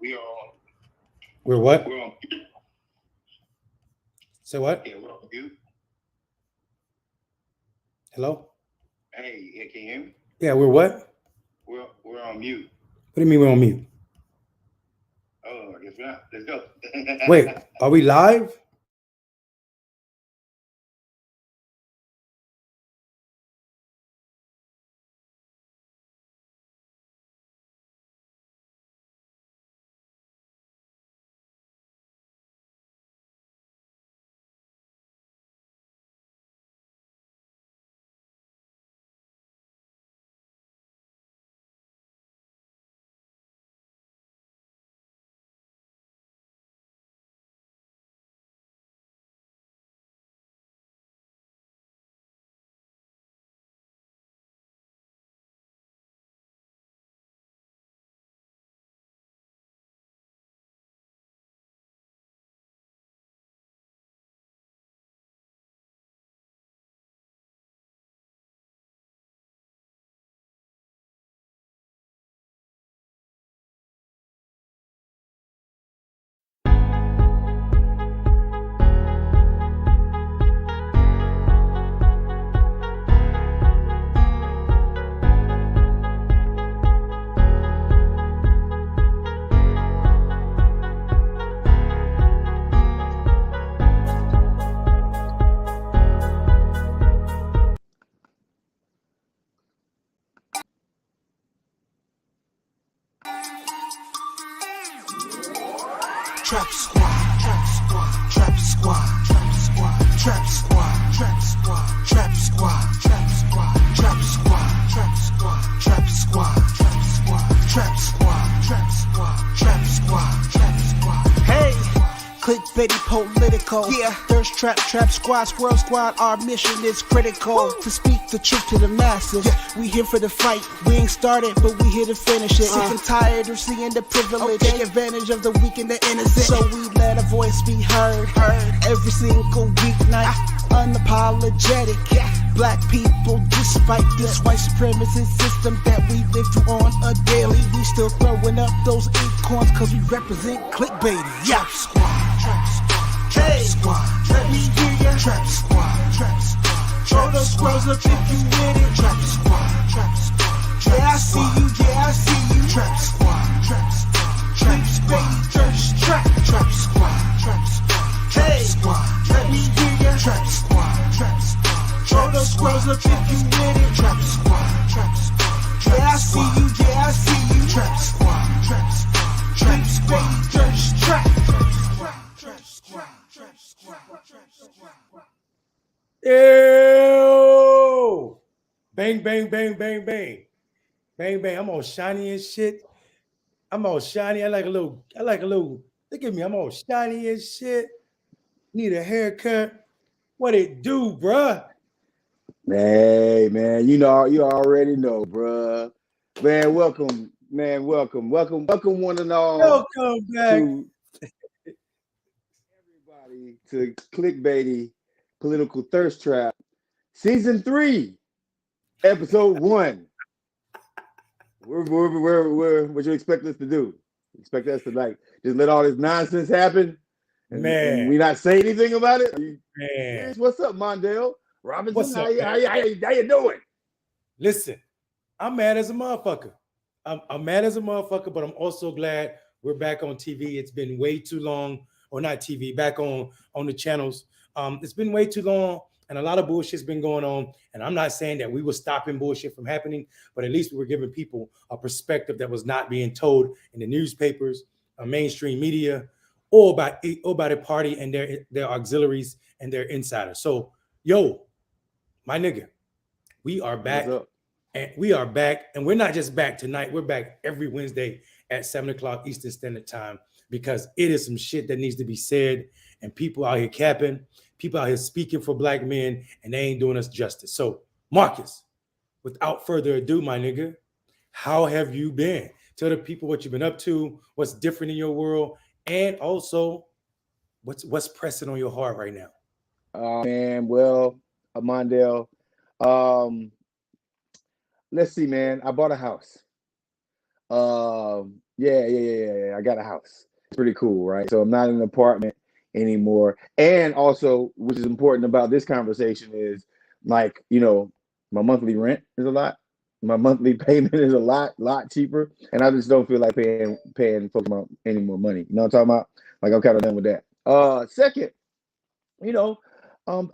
We are on. We're what? We're on. Say what? Yeah, we're on mute. Hello? Hey, yeah, can you hear me? Yeah, we're what? We're on mute. What do you mean we're on mute? Oh, I guess we're not. Let's go. Wait, are we live? Trap squad, trap squad, trap squad, trap squad, trap squad, trap squad, trap squad, trap squad, trap squad, trap squad, trap squad, trap squad, trap squad, trap squad, trap squad, trap squad. Hey, clickbaity political. Yeah, thirst trap, trap squad, squirrel squad. Our mission is critical to speak the truth to the masses. We here for the fight. We ain't started, but we here to finish it. Sick and tired of seeing the privilege. Take advantage of the weak and the innocent. So we let a voice be heard. Every single weeknight. Unapologetic. Black people, despite this white supremacist system that we live through on a daily, we still throwing up those acorns cause we represent clickbaity. Trap squad, trap squad, trap squad. Let me hear ya. Trap squad, trap squad. Throw those squirrels up if you with it. Trap squad, trap squad. Yeah, I see you, yeah, I see you. Trap squad, trap squad. Clickbaity, thirst trap. Trap squad, trap squad. Trap squad. Let me hear ya. Trap squad, trap squad. Throw those squirrels up if you with it. Trap squad, trap squad. Yeah, I see you, yeah, I see you. Trap squad, trap squad. Clickbaity, thirst trap. Trap squad, trap squad, trap squad. Ew! Bang, bang, bang, bang, bang. Bang, bang. I'm all shiny and shit. I'm all shiny. I like a little, look at me. I'm all shiny and shit. Need a haircut. What it do, bruh? Hey, man, you already know, bruh. Man, welcome, one and all. Welcome back. To everybody to Clickbaity Political Thirst Trap, Season 3, Episode 1. We're what you expect us to do? You expect us to just let all this nonsense happen? And we not say anything about it? Man. What's up, Mondale? Robinson, what's up, how you doing? Listen, I'm mad as a motherfucker. I'm mad as a motherfucker, but I'm also glad we're back on TV. It's been way too long, or not TV, back on the channels. It's been way too long, and a lot of bullshit's been going on. And I'm not saying that we were stopping bullshit from happening, but at least we were giving people a perspective that was not being told in the newspapers, mainstream media, or by the party and their auxiliaries and their insiders. So, yo, my nigga, we are back. And we are back, and we're not just back tonight. We're back every Wednesday at 7 o'clock Eastern Standard Time, because it is some shit that needs to be said, and people out here capping, people out here speaking for black men, and they ain't doing us justice. So, Marcus, without further ado, my nigga, how have you been? Tell the people what you've been up to, what's different in your world, and also what's pressing on your heart right now. Man, well, Mondale, let's see, man. I bought a house. Yeah. I got a house. It's pretty cool, right? So I'm not in an apartment anymore. And also, which is important about this conversation is like, my monthly rent is a lot. My monthly payment is a lot cheaper. And I just don't feel like paying folks any more money. You know what I'm talking about? Like I'm kind of done with that. Second,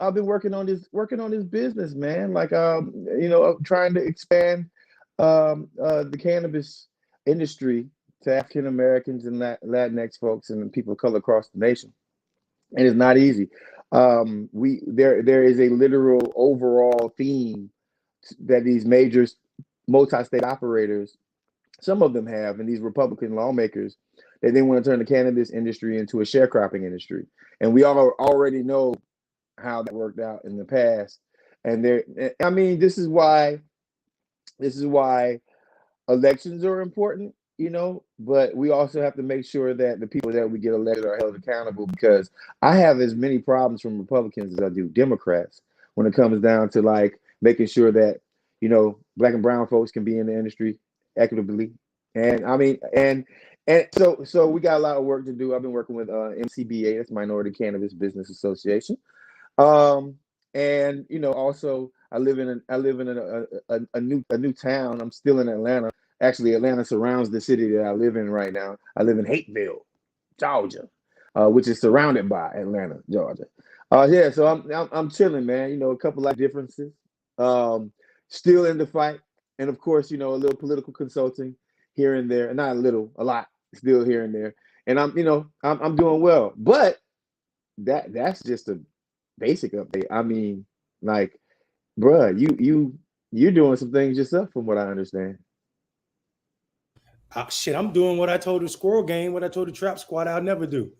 I've been working on this business, man. Like trying to expand the cannabis industry to African Americans and Latinx folks and people of color across the nation. And it's not easy. There is a literal overall theme that these major multi-state operators, some of them have, and these Republican lawmakers, that they want to turn the cannabis industry into a sharecropping industry. And we all already know how that worked out in the past. And this is why elections are important, but we also have to make sure that the people that we get elected are held accountable, because I have as many problems from Republicans as I do Democrats when it comes down to like making sure that, Black and brown folks can be in the industry equitably. And so we got a lot of work to do. I've been working with MCBA, that's Minority Cannabis Business Association. And also I live in a new town. I'm still in Atlanta. Actually, Atlanta surrounds the city that I live in right now. I live in Hateville, Georgia, which is surrounded by Atlanta, Georgia. So I'm chilling, man. A couple of differences. Still in the fight, and of course, a little political consulting here and there. Not a little, a lot. Still here and there. And I'm doing well. But that's just a basic update. I mean, like, bruh, you're doing some things yourself, from what I understand. Shit, I'm doing what I told the Squirrel Gang, what I told the Trap Squad I'll never do.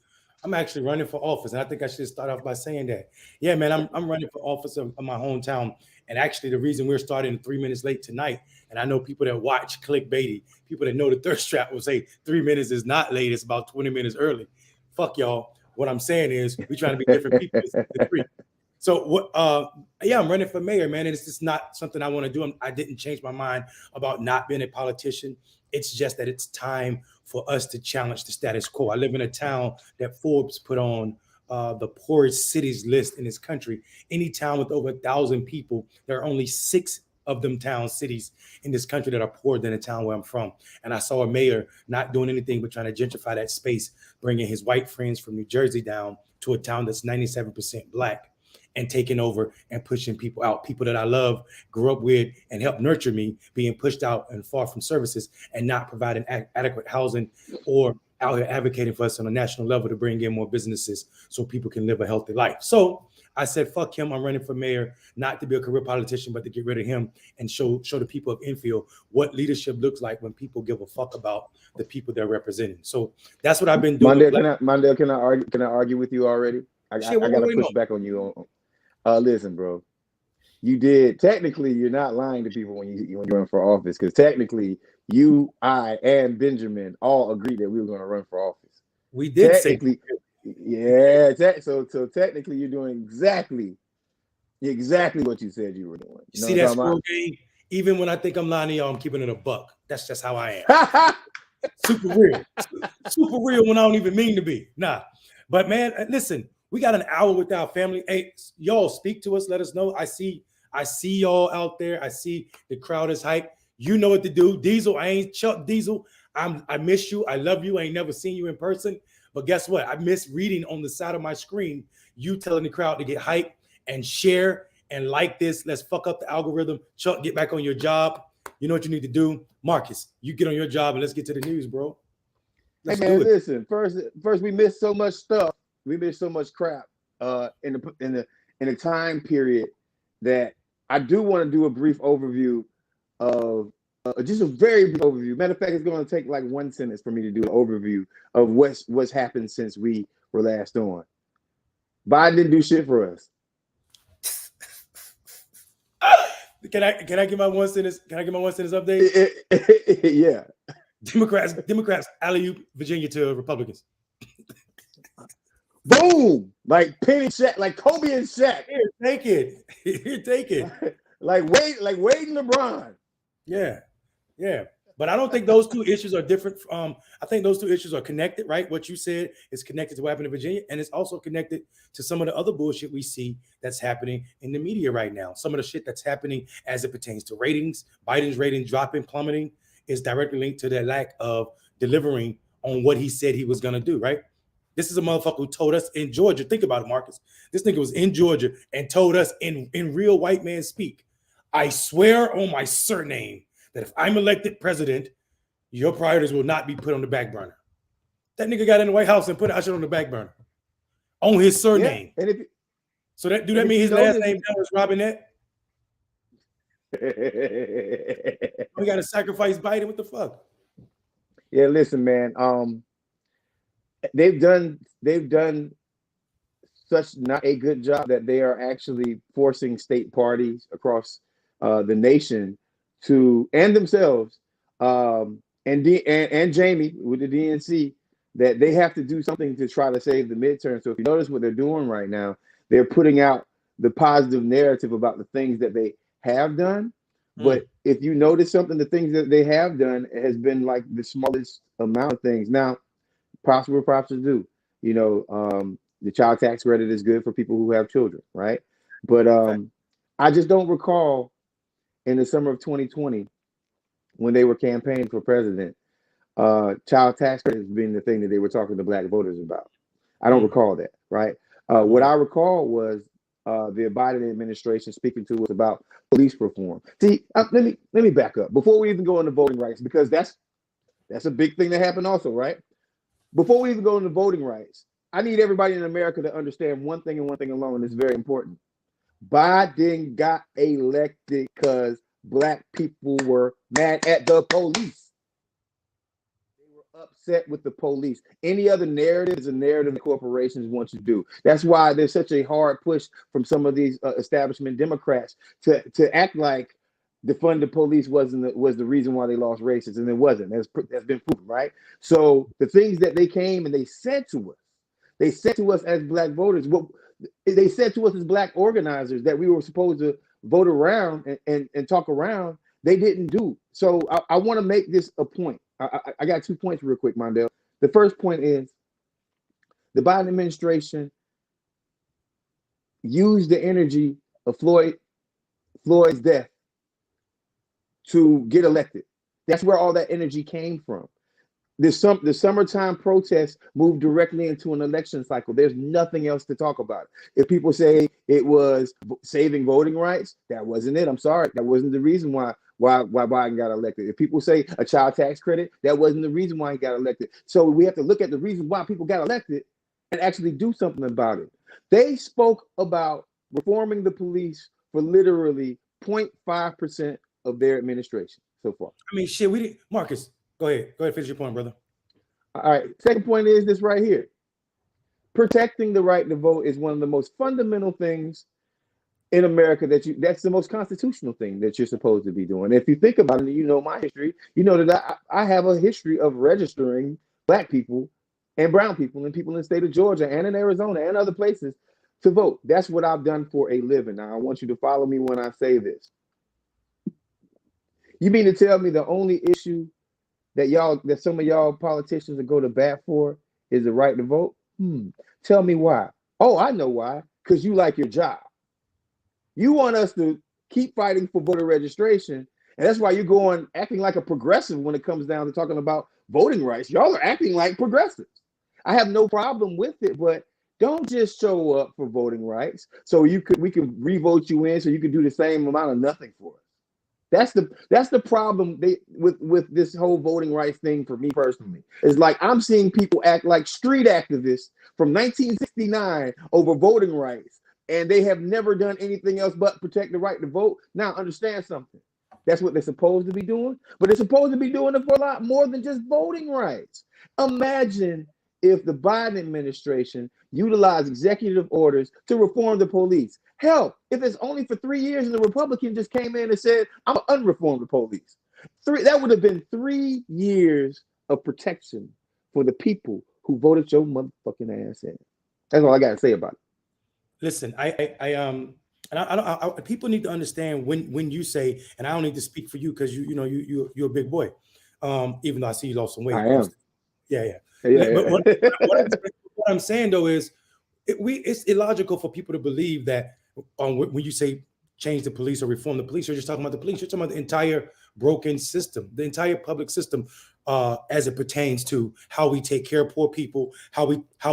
I'm actually running for office, and I think I should start off by saying that. Yeah, man, I'm running for office of my hometown, and actually the reason we're starting 3 minutes late tonight, and I know people that watch Clickbaity, people that know the Thirsttrap will say 3 minutes is not late, it's about 20 minutes early. Fuck y'all. What I'm saying is we're trying to be different people. So what? I'm running for mayor, man. And it's just not something I want to do. I didn't change my mind about not being a politician. It's just that it's time for us to challenge the status quo. I live in a town that Forbes put on the poorest cities list in this country. Any town with over 1,000 people, there are only 6 of them cities in this country that are poorer than the town where I'm from. And I saw a mayor not doing anything but trying to gentrify that space, bringing his white friends from New Jersey down to a town that's 97% Black, and taking over and pushing people out. People that I love, grew up with, and helped nurture me, being pushed out and far from services and not providing adequate housing, or out here advocating for us on a national level to bring in more businesses so people can live a healthy life. So I said, fuck him. I'm running for mayor, not to be a career politician, but to get rid of him and show the people of Enfield what leadership looks like when people give a fuck about the people they're representing. So that's what I've been doing. Mondale, can I argue with you already? I got to push back on you. Listen, bro, technically you're not lying to people when you run for office, because technically you, I, and Benjamin all agreed that we were going to run for office. We did technically, yeah. So technically you're doing exactly what you said you were doing. You see that Squirrel Gang? Even when I think I'm lying to y'all, I'm keeping it a buck. That's just how I am. Super real when I don't even mean to be. Nah, but man, listen. We got an hour with our family. Hey, y'all speak to us. Let us know. I see y'all out there. I see the crowd is hyped. You know what to do. Diesel, I ain't Chuck Diesel. I miss you. I love you. I ain't never seen you in person. But guess what? I miss reading on the side of my screen, you telling the crowd to get hyped and share and like this. Let's fuck up the algorithm. Chuck, get back on your job. You know what you need to do. Marcus, you get on your job and let's get to the news, bro. Let's do it. Listen, first we missed so much stuff. We missed so much crap in the time period that I do want to do a brief overview of just a very brief overview. Matter of fact, it's going to take like 1 sentence for me to do an overview of what's happened since we were last on. Biden didn't do shit for us. Can I get my 1 sentence? Can I get my 1 sentence update? Yeah. Democrats alley-oop Virginia to Republicans. Boom! Like Penny Shaq, like Kobe and Shaq. Here, take it. Here, take it. like Wade and LeBron. Yeah. But I don't think those two issues are different. I think those two issues are connected, right? What you said is connected to what happened in Virginia, and it's also connected to some of the other bullshit we see that's happening in the media right now. Some of the shit that's happening as it pertains to ratings, Biden's rating dropping, plummeting, is directly linked to their lack of delivering on what he said he was going to do, right? This is a motherfucker who told us in Georgia, think about it, Marcus. This nigga was in Georgia and told us in real white man speak, I swear on my surname that if I'm elected president, your priorities will not be put on the back burner. That nigga got in the White House and put that shit on the back burner on his surname. Yeah. And so that mean his last name was Robinette? We got to sacrifice Biden. What the fuck? Yeah, listen, man. They've done such not a good job that they are actually forcing state parties across the nation to, and themselves, and Jamie with the DNC, that they have to do something to try to save the midterm. So if you notice what they're doing right now, they're putting out the positive narrative about the things that they have done. But if you notice something, the things that they have done has been like the smallest amount of things. Now, props where props is due. You know, the child tax credit is good for people who have children, right? But I just don't recall in the summer of 2020 when they were campaigning for president, child tax credit being the thing that they were talking to black voters about. I don't recall that, right? What I recall was the Biden administration speaking to us about police reform. See, let me back up before we even go into voting rights, because that's a big thing that happened also, right? Before we even go into voting rights, I need everybody in America to understand one thing and one thing alone. It's very important. Biden got elected because black people were mad at the police. They were upset with the police. Any other narrative is a narrative the corporations want you to do. That's why there's such a hard push from some of these establishment Democrats to act like defund the police was the reason why they lost races, and it wasn't. That's been proven, right? So the things that they came and they said to us as black voters, what they said to us as black organizers that we were supposed to vote around and talk around, they didn't do. So I want to make this a point. I got 2 points real quick, Mondale. The first point is the Biden administration used the energy of Floyd's death to get elected. That's where all that energy came from. The summertime protests moved directly into an election cycle. There's nothing else to talk about. If people say it was saving voting rights, that wasn't it. I'm sorry. That wasn't the reason why Biden got elected. If people say a child tax credit, that wasn't the reason why he got elected. So we have to look at the reason why people got elected and actually do something about it. They spoke about reforming the police for literally 0.5% of their administration so far. I mean, shit, we didn't. Marcus, go ahead, finish your point, brother. All right. Second point is this right here. Protecting the right to vote is one of the most fundamental things in America that's the most constitutional thing that you're supposed to be doing. If you think about it, you know my history, you know that I have a history of registering black people and brown people and people in the state of Georgia and in Arizona and other places to vote. That's what I've done for a living. Now, I want you to follow me when I say this. You mean to tell me the only issue that some of y'all politicians that go to bat for is the right to vote? Tell me why. Oh, I know why. Because you like your job. You want us to keep fighting for voter registration, and that's why you're going acting like a progressive when it comes down to talking about voting rights. Y'all are acting like progressives. I have no problem with it, but don't just show up for voting rights so we can re-vote you in so you can do the same amount of nothing for us. That's the problem with this whole voting rights thing for me personally. It's like I'm seeing people act like street activists from 1969 over voting rights, and they have never done anything else but protect the right to vote. Now, understand something. That's what they're supposed to be doing, but they're supposed to be doing it for a lot more than just voting rights. Imagine if the Biden administration utilized executive orders to reform the police. Hell, if it's only for 3 years and the Republican just came in and said, I'm going to unreform the police. That would have been 3 years of protection for the people who voted your motherfucking ass in. That's all I got to say about it. Listen, people need to understand when you say, and I don't need to speak for you because you're a big boy, Even though I see you lost some weight. I am. Yeah. Yeah. But what I'm saying though is it's illogical for people to believe that when you say change the police or reform the police, you're just talking about the police. You're talking about the entire broken system, the entire public system, as it pertains to how we take care of poor people, how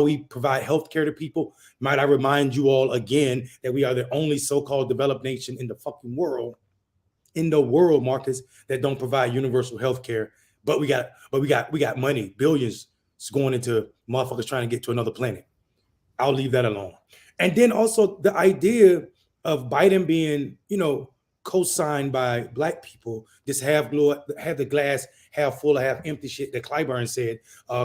we provide health care to people. Might I remind you all again that we are the only so-called developed nation in the fucking world, Marcus, that don't provide universal health care. But we got money, billions going into motherfuckers trying to get to another planet. I'll leave that alone. And then also the idea of Biden being, co-signed by black people, this have the glass half full or half empty shit that Clyburn said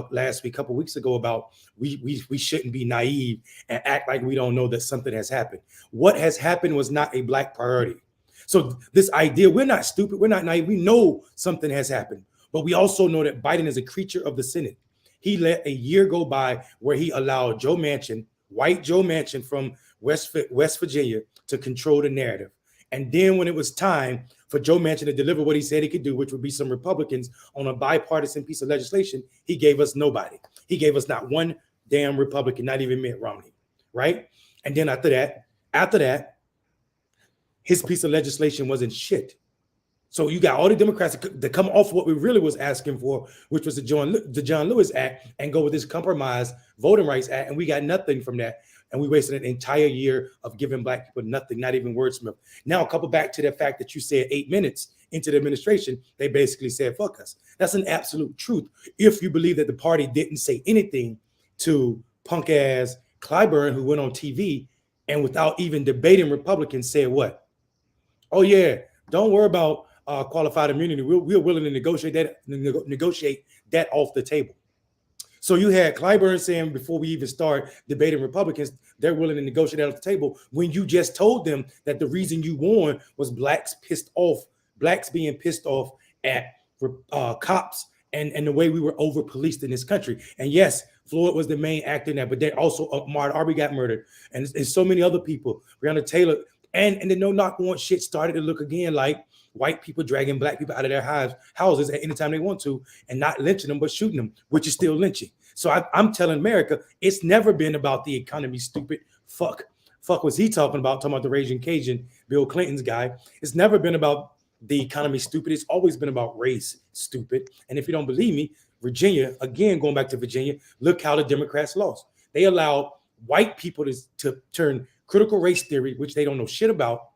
last week, a couple weeks ago, about we shouldn't be naive and act like we don't know that something has happened. What has happened was not a black priority. So this idea, we're not stupid, we're not naive, we know something has happened, but we also know that Biden is a creature of the Senate. He let a year go by where he allowed Joe Manchin, white Joe Manchin from West Virginia, to control the narrative. And then when it was time for Joe Manchin to deliver what he said he could do, which would be some Republicans on a bipartisan piece of legislation, he gave us nobody. He gave us not one damn Republican, not even Mitt Romney, right? And then after that, his piece of legislation wasn't shit. So you got all the Democrats that come off what we really was asking for, which was the John Lewis Act, and go with this compromise voting rights act, and we got nothing from that. And we wasted an entire year of giving black people nothing, not even wordsmith. Now, couple back to the fact that you said 8 minutes into the administration, they basically said, fuck us. That's an absolute truth. If you believe that the party didn't say anything to punk ass Clyburn, who went on TV and without even debating Republicans said what? Oh yeah, don't worry about qualified immunity. We're willing to negotiate that off the table. So you had Clyburn saying before we even start debating Republicans, they're willing to negotiate that off the table, when you just told them that the reason you won was blacks being pissed off at cops and the way we were over policed in this country. And yes, Floyd was the main actor in that, but then also Ahmaud Arbery got murdered, and so many other people, Breonna Taylor, and the no knock warrant shit started to look again like white people dragging black people out of their houses at any time they want to, and not lynching them, but shooting them, which is still lynching. So I'm telling America, it's never been about the economy, stupid. Fuck was he talking about the Raging Cajun, Bill Clinton's guy. It's never been about the economy, stupid. It's always been about race, stupid. And if you don't believe me, Virginia, again, going back to Virginia, look how the Democrats lost. They allowed white people to turn critical race theory, which they don't know shit about,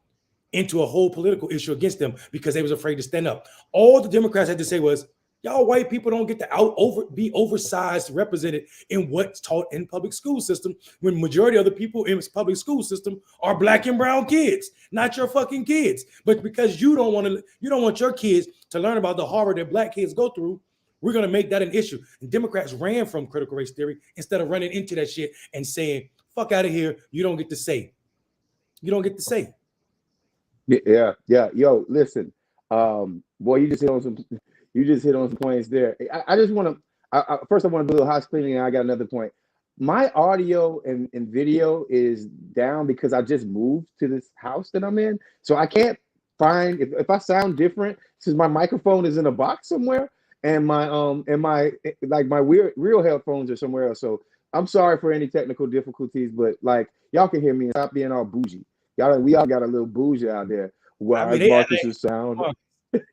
into a whole political issue against them because they was afraid to stand up. All the Democrats had to say was, y'all white people don't get to be oversized represented in what's taught in public school system, when majority of the people in public school system are black and brown kids, not your fucking kids. But because you don't want your kids to learn about the horror that black kids go through, we're going to make that an issue. And Democrats ran from critical race theory instead of running into that shit and saying, fuck out of here. You don't get to say. You don't get to say. Yeah. Yo, listen, boy, you just hit on some points there. I just want to, first I want to do a little house cleaning, and I got another point. My audio and video is down because I just moved to this house that I'm in. So I can't find, if I sound different, since my microphone is in a box somewhere, and my real headphones are somewhere else. So I'm sorry for any technical difficulties, but like, y'all can hear me and stop being all bougie. We all got a little bougie out there. Why Marcus's sound?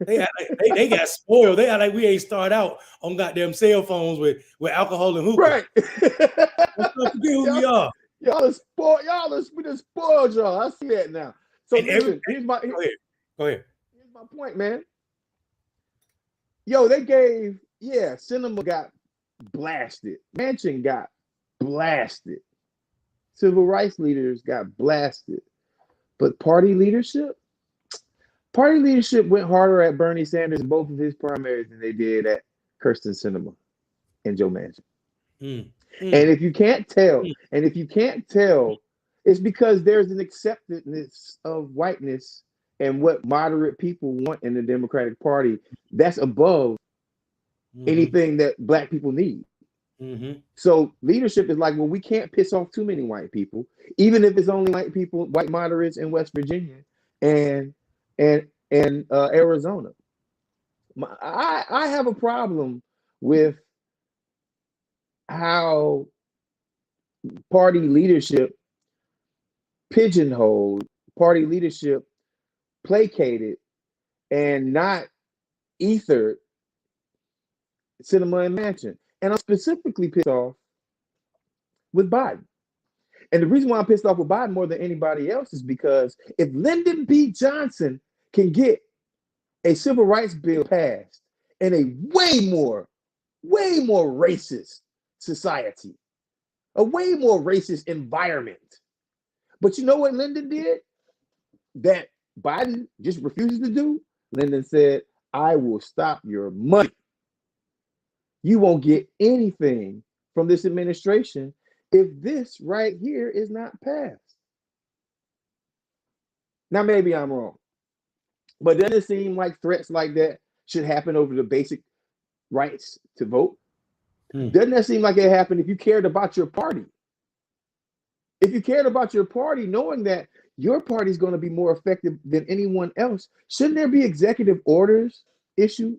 They got spoiled. They act like we ain't start out on goddamn cell phones with alcohol and hookah. Right. Who we are. Y'all are spoiled. We just spoiled y'all. I see that now. So listen, go ahead. Here's my point, man. Yo, Cinema got blasted. Manchin got blasted. Civil rights leaders got blasted. But party leadership went harder at Bernie Sanders in both of his primaries than they did at Kirsten Sinema and Joe Manchin. And if you can't tell, it's because there's an acceptance of whiteness and what moderate people want in the Democratic Party that's above anything that black people need. So leadership is like, well, we can't piss off too many white people, even if it's only white moderates in West Virginia and Arizona. I have a problem with how party leadership pigeonholed, party leadership placated, and not ethered Cinema and Mansion. And I'm specifically pissed off with Biden. And the reason why I'm pissed off with Biden more than anybody else is because if Lyndon B. Johnson can get a civil rights bill passed in a way more racist society, a way more racist environment. But you know what Lyndon did that Biden just refuses to do? Lyndon said, I will stop your money. You won't get anything from this administration if this right here is not passed. Now, maybe I'm wrong, but doesn't it seem like threats like that should happen over the basic rights to vote? Doesn't that seem like it happened if you cared about your party? If you cared about your party, knowing that your party is going to be more effective than anyone else, shouldn't there be executive orders issued?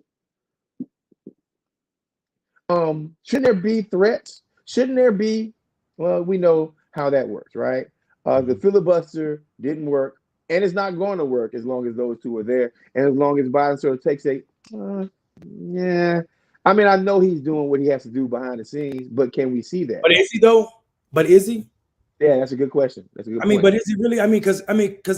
Shouldn't there be threats? Shouldn't there be? Well, we know how that works, right? The filibuster didn't work, and it's not going to work as long as those two are there, and as long as Biden sort of takes a, yeah. I mean, I know he's doing what he has to do behind the scenes, but can we see that? But is he though? But is he? Yeah, that's a good question. That's a good. I mean, but is he really? I mean, because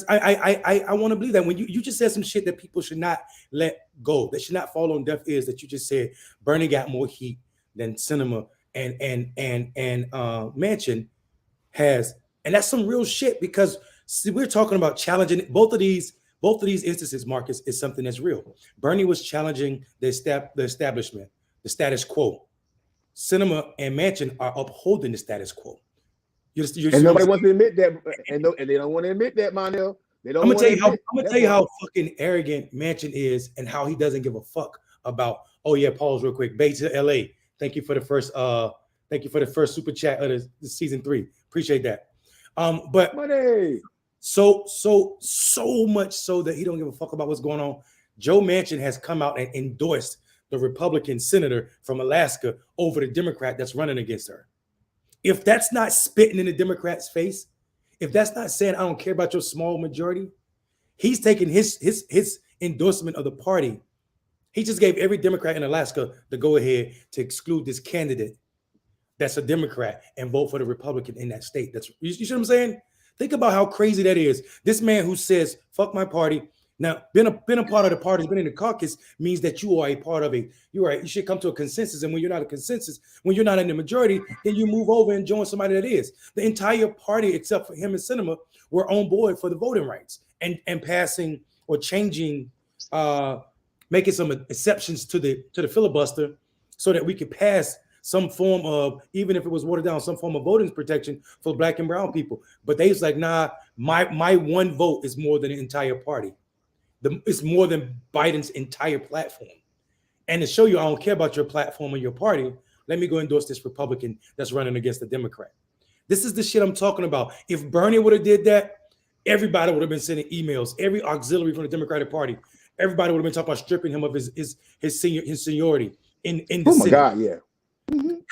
I want to believe that when you just said some shit that people should not let go, that should not fall on deaf ears. That you just said Bernie got more heat than Cinema and Manchin has, and that's some real shit. Because see, we're talking about challenging both of these instances. Marcus, is something that's real. Bernie was challenging the establishment, the status quo. Cinema and Manchin are upholding the status quo. And nobody wants to admit that, and they don't want to admit that, Monel. They don't. I'm gonna tell you how fucking arrogant Manchin is, and how he doesn't give a fuck about. Oh yeah, pause real quick. Bates to LA. Thank you for the first. Thank you for the first super chat of the season 3. Appreciate that. But money. So much so that he don't give a fuck about what's going on. Joe Manchin has come out and endorsed the Republican senator from Alaska over the Democrat that's running against her. If that's not spitting in the Democrats' face, if that's not saying I don't care about your small majority, he's taking his endorsement of the party. He just gave every Democrat in Alaska the go-ahead to exclude this candidate that's a Democrat and vote for the Republican in that state. That's you see what I'm saying? Think about how crazy that is. This man who says "fuck my party." Now, been a part of the party, been in the caucus, means that you are a part of a. You should come to a consensus, and when you're not a consensus, when you're not in the majority, then you move over and join somebody that is. The entire party, except for him and Cinema, were on board for the voting rights and passing or changing, making some exceptions to the filibuster, so that we could pass some form of, even if it was watered down, some form of voting protection for Black and brown people. But they was like, nah, my one vote is more than the entire party. It's more than Biden's entire platform. And to show you I don't care about your platform or your party, let me go endorse this Republican that's running against the Democrat. This is the shit I'm talking about. If Bernie would have did that, everybody would have been sending emails. Every auxiliary from the Democratic Party, everybody would have been talking about stripping him of his seniority in the oh my city. God, yeah.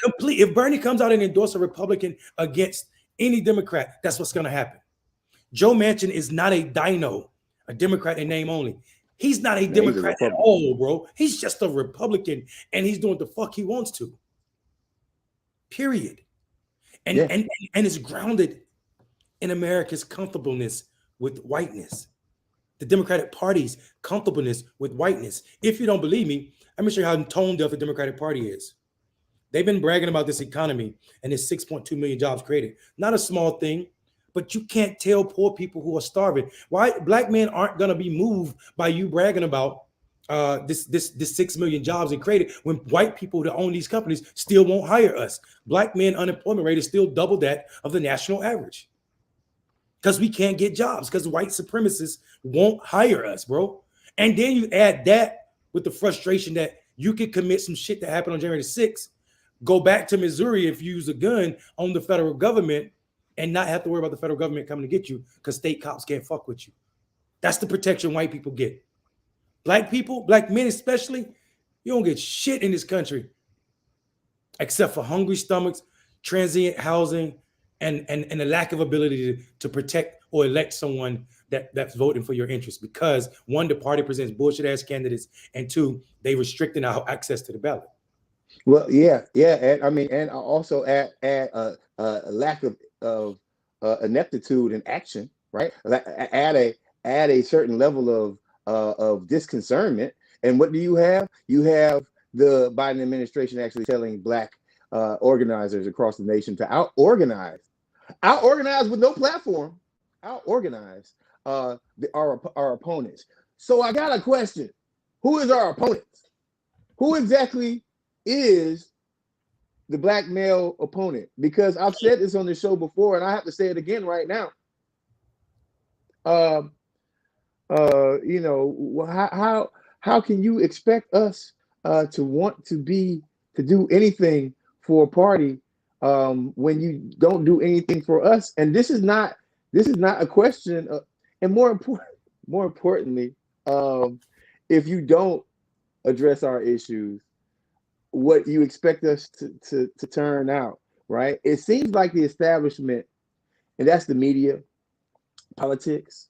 Complete. If Bernie comes out and endorses a Republican against any Democrat, that's what's going to happen. Joe Manchin is not a dino, a Democrat in name only. He's not a Democrat at all, bro. He's just a Republican, and he's doing what the fuck he wants to. Period. And it's grounded in America's comfortableness with whiteness. The Democratic Party's comfortableness with whiteness. If you don't believe me, let me show you how tone deaf the Democratic Party is. They've been bragging about this economy and this 6.2 million jobs created. Not a small thing, but you can't tell poor people who are starving. Why Black men aren't going to be moved by you bragging about this 6 million jobs they created when white people that own these companies still won't hire us. Black men unemployment rate is still double that of the national average. Because we can't get jobs, because white supremacists won't hire us, bro. And then you add that with the frustration that you could commit some shit that happened on January 6th, go back to Missouri if you use a gun on the federal government and not have to worry about the federal government coming to get you because state cops can't fuck with you. That's the protection white people get. Black people, black men especially, you don't get shit in this country except for hungry stomachs, transient housing, and the lack of ability to protect or elect someone that's voting for your interests. Because one, the party presents bullshit ass candidates, and two, they restricting our access to the ballot. Well, yeah, and I mean, and also add a lack of ineptitude and action, right? Add a certain level of disconcernment. And what do you have? You have the Biden administration actually telling black organizers across the nation to out-organize with no platform, out-organize our opponents. So I got a question. Who is our opponents? Who exactly is the black male opponent? Because I've said this on the show before, and I have to say it again right now. You know, how can you expect us to want to do anything for a party when you don't do anything for us? And this is not a question of, and more importantly, if you don't address our issues, what you expect us to turn out, right? It seems like the establishment, and that's the media, politics,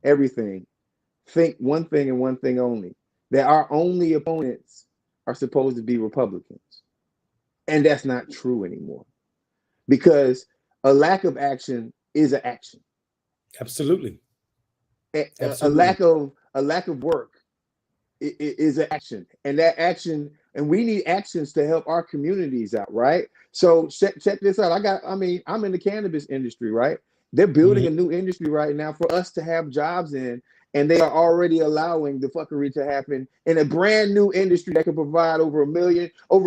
everything, think one thing and one thing only, that our only opponents are supposed to be Republicans. And that's not true anymore, because a lack of action is an action. Absolutely. A lack of work is an action, and that action, and we need actions to help our communities out, right? So check this out. I'm in the cannabis industry, right? They're building a new industry right now for us to have jobs in, and they are already allowing the fuckery to happen in a brand new industry that can provide over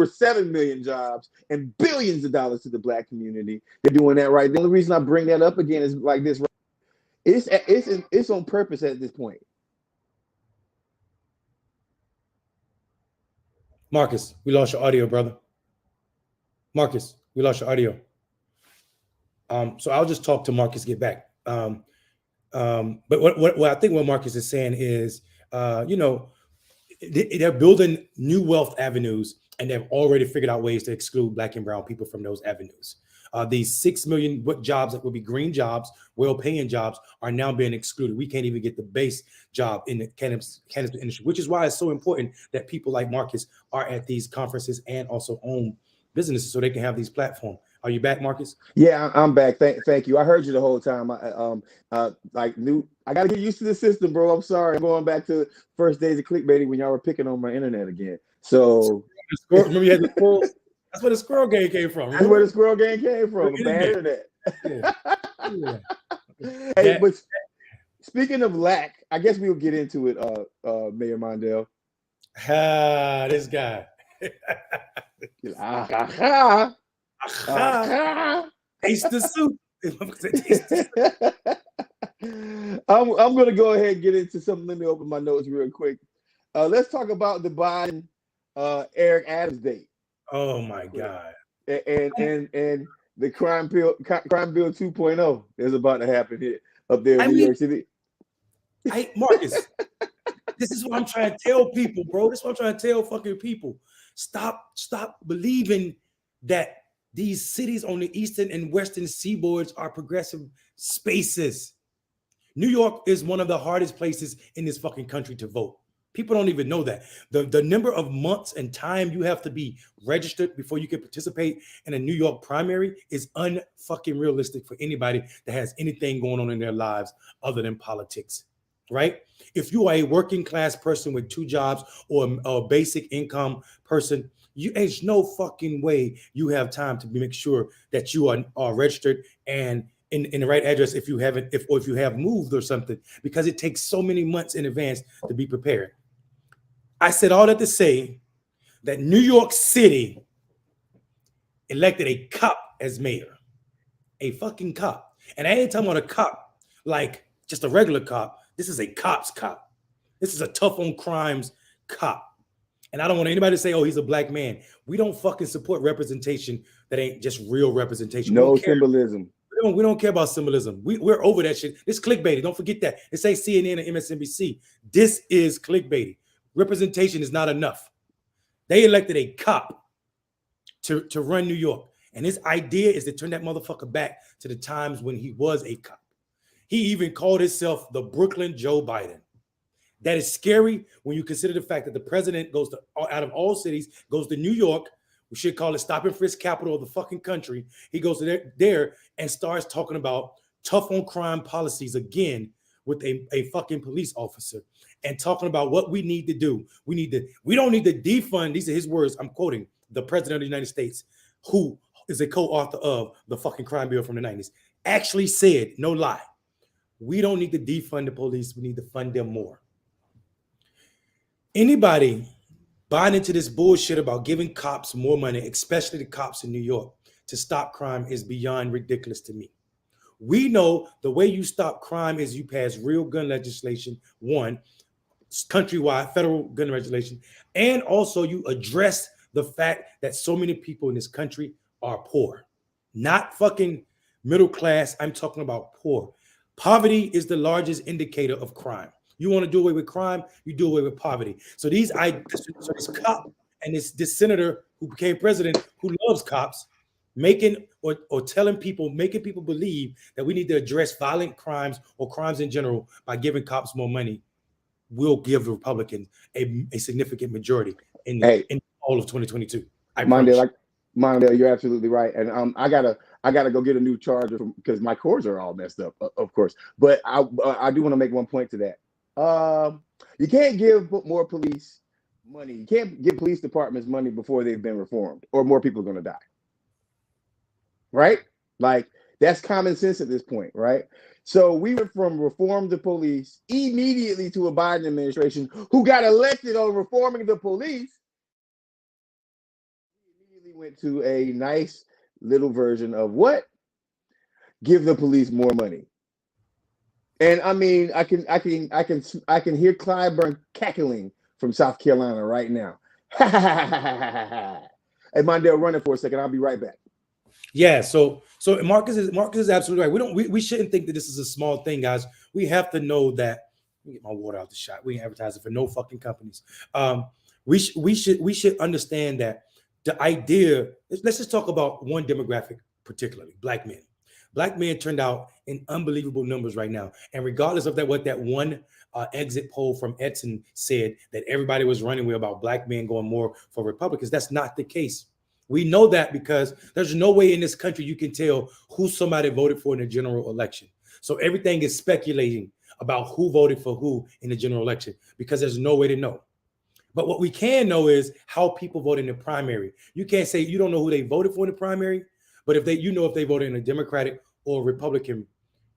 7 million jobs and billions of dollars to the black community. They're doing that right. The only reason I bring that up again is like this. It's on purpose at this point. Marcus, we lost your audio, brother. Marcus, we lost your audio. So I'll just talk to Marcus, get back. But what I think what Marcus is saying is, you know, they're building new wealth avenues, and they've already figured out ways to exclude black and brown people from those avenues. These 6 million jobs that will be green jobs, well-paying jobs, are now being excluded. We can't even get the base job in the cannabis industry, which is why it's so important that people like Marcus are at these conferences and also own businesses so they can have these platforms. Are you back, Marcus? Yeah, I'm back. Thank you. I heard you the whole time. I got to get used to the system, bro. I'm sorry. I'm going back to first days of Clickbaity when y'all were picking on my internet again. So remember you had the squirrel? That's where the squirrel game came from. Remember? That's where the squirrel game came from. Bad internet. Yeah. Hey, but speaking of lack, I guess we'll get into it, Mayor Mondale. This guy. Taste the soup. I'm going to go ahead and get into something. Let me open my notes real quick. Let's talk about the Biden Eric Adams date. Oh my God! And the crime bill 2.0 is about to happen here up there in New York City. Marcus, this is what I'm trying to tell people, bro. This is what I'm trying to tell fucking people. Stop believing that these cities on the eastern and western seaboards are progressive spaces. New York is one of the hardest places in this fucking country to vote. People don't even know that. The number of months and time you have to be registered before you can participate in a New York primary is unfucking realistic for anybody that has anything going on in their lives other than politics, right? If you are a working class person with 2 jobs or a basic income person, there's no fucking way you have time to make sure that you are registered and in the right address if you have moved or something, because it takes so many months in advance to be prepared. I said all that to say that New York City elected a cop as mayor, a fucking cop. And I ain't talking about a cop like just a regular cop. This is a cop's cop. This is a tough on crimes cop. And I don't want anybody to say, oh, he's a black man. We don't fucking support representation that ain't just real representation. No symbolism. We don't care about symbolism. We're over that shit. It's clickbaity. Don't forget that. This ain't CNN or MSNBC. This is clickbaity. representation is not enough. They elected a cop to run New York. And his idea is to turn that motherfucker back to the times when he was a cop. He even called himself the Brooklyn Joe Biden. That is scary when you consider the fact that the president goes to, out of all cities, goes to New York. We should call it stop and frisk capital of the fucking country. He goes to there and starts talking about tough on crime policies again with a fucking police officer and talking about what we need to do. We don't need to defund. These are his words. I'm quoting the president of the United States, who is a co-author of the fucking crime bill from the 90s, actually said, no lie, we don't need to defund the police. We need to fund them more. Anybody buying into this bullshit about giving cops more money, especially the cops in New York, to stop crime is beyond ridiculous to me. We know the way you stop crime is you pass real gun legislation, one, countrywide federal gun legislation, and also you address the fact that so many people in this country are poor, not fucking middle class. I'm talking about poor. Poverty is the largest indicator of crime. You want to do away with crime, you do away with poverty. So this cop and this senator who became president, who loves cops, making people believe that we need to address violent crimes or crimes in general by giving cops more money, will give the Republicans a significant majority in all of 2022. Mondale, you're absolutely right. And I gotta go get a new charger because my cords are all messed up, of course. But I do want to make one point to that. You can't give more police money. You can't give police departments money before they've been reformed, or more people are going to die. Right? Like, that's common sense at this point, right? So we went from reform the police immediately to a Biden administration who got elected on reforming the police. We immediately went to a nice little version of what? Give the police more money. And I mean, I can hear Clyburn cackling from South Carolina right now. Hey, Mondale, run it for a second. I'll be right back. Yeah, so Marcus is absolutely right. We shouldn't think that this is a small thing, guys. We have to know that. Let me get my water out the shot. We ain't advertising for no fucking companies. We should understand that the idea. Let's just talk about one demographic, particularly Black men. Black men turned out in unbelievable numbers right now, and regardless of what that one exit poll from Edson said, that everybody was running with about Black men going more for Republicans, that's not the case. We know that because there's no way in this country you can tell who somebody voted for in the general election. So everything is speculating about who voted for who in the general election because there's no way to know. But what we can know is how people vote in the primary. You can't say you don't know who they voted for in the primary, but if they voted in a Democratic or Republican,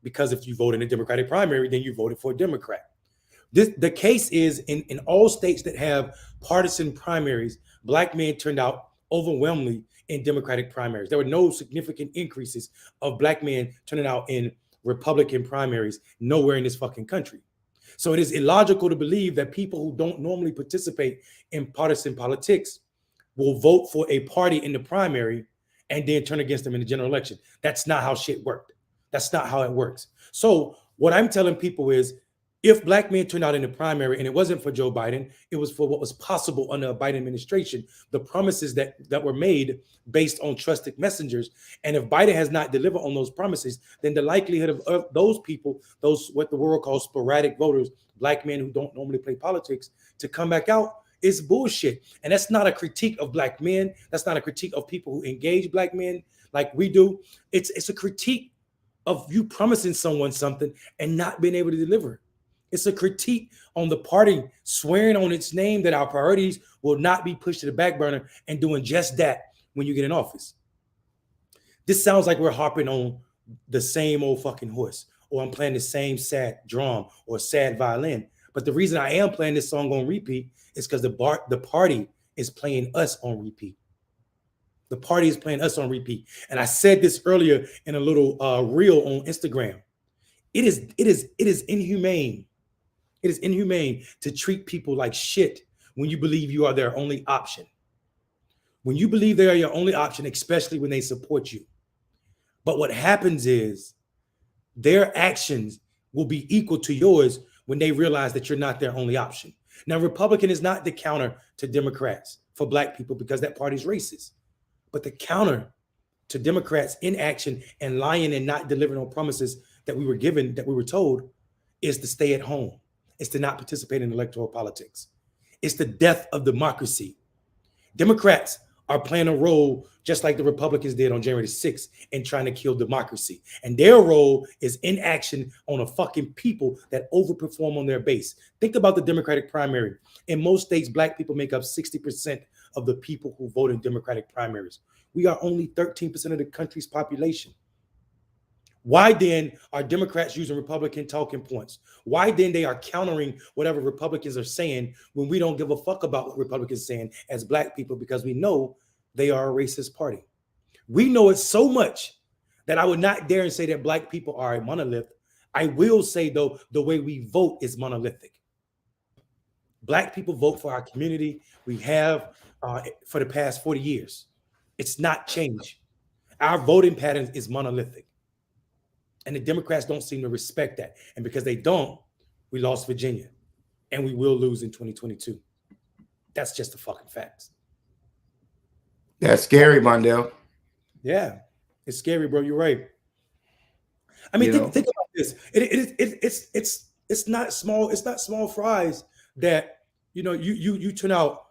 because if you vote in a Democratic primary, then you voted for a Democrat. The case is in all states that have partisan primaries, Black men turned out overwhelmingly in Democratic primaries. There were no significant increases of Black men turning out in Republican primaries nowhere in this fucking country. So it is illogical to believe that people who don't normally participate in partisan politics will vote for a party in the primary and then turn against them in the general election. That's not how shit worked. That's not how it works. So what I'm telling people is, if Black men turned out in the primary and it wasn't for Joe Biden, it was for what was possible under a Biden administration, the promises that were made based on trusted messengers. And if Biden has not delivered on those promises, then the likelihood of those people, those what the world calls sporadic voters, Black men who don't normally play politics, to come back out is bullshit. And that's not a critique of Black men. That's not a critique of people who engage Black men like we do. It's a critique of you promising someone something and not being able to deliver. It's a critique on the party swearing on its name that our priorities will not be pushed to the back burner and doing just that when you get in office. This sounds like we're harping on the same old fucking horse, or I'm playing the same sad drum or sad violin. But the reason I am playing this song on repeat is because the party is playing us on repeat. The party is playing us on repeat. And I said this earlier in a little reel on Instagram. It is inhumane. It is inhumane to treat people like shit when you believe you are their only option. When you believe they are your only option, especially when they support you. But what happens is their actions will be equal to yours when they realize that you're not their only option. Now, Republican is not the counter to Democrats for black people because that party's racist. But the counter to Democrats' inaction and lying and not delivering on promises that we were given, that we were told, is to stay at home. It's to not participate in electoral politics. It's the death of democracy. Democrats are playing a role just like the Republicans did on January 6th in trying to kill democracy. And their role is inaction on a fucking people that overperform on their base. Think about the Democratic primary. In most states, black people make up 60% of the people who vote in Democratic primaries. We are only 13% of the country's population. Why then are Democrats using Republican talking points? Why then they are countering whatever Republicans are saying when we don't give a fuck about what Republicans are saying as black people, because we know they are a racist party. We know it so much that I would not dare and say that black people are a monolith. I will say, though, the way we vote is monolithic. Black people vote for our community. We have for the past 40 years. It's not changed. Our voting pattern is monolithic. And the Democrats don't seem to respect that. And because they don't, we lost Virginia. And we will lose in 2022. That's just the fucking facts. That's scary, Mondale. Yeah, it's scary, bro. You're right. I mean, think about this. It's not small. It's not small fries that you turn out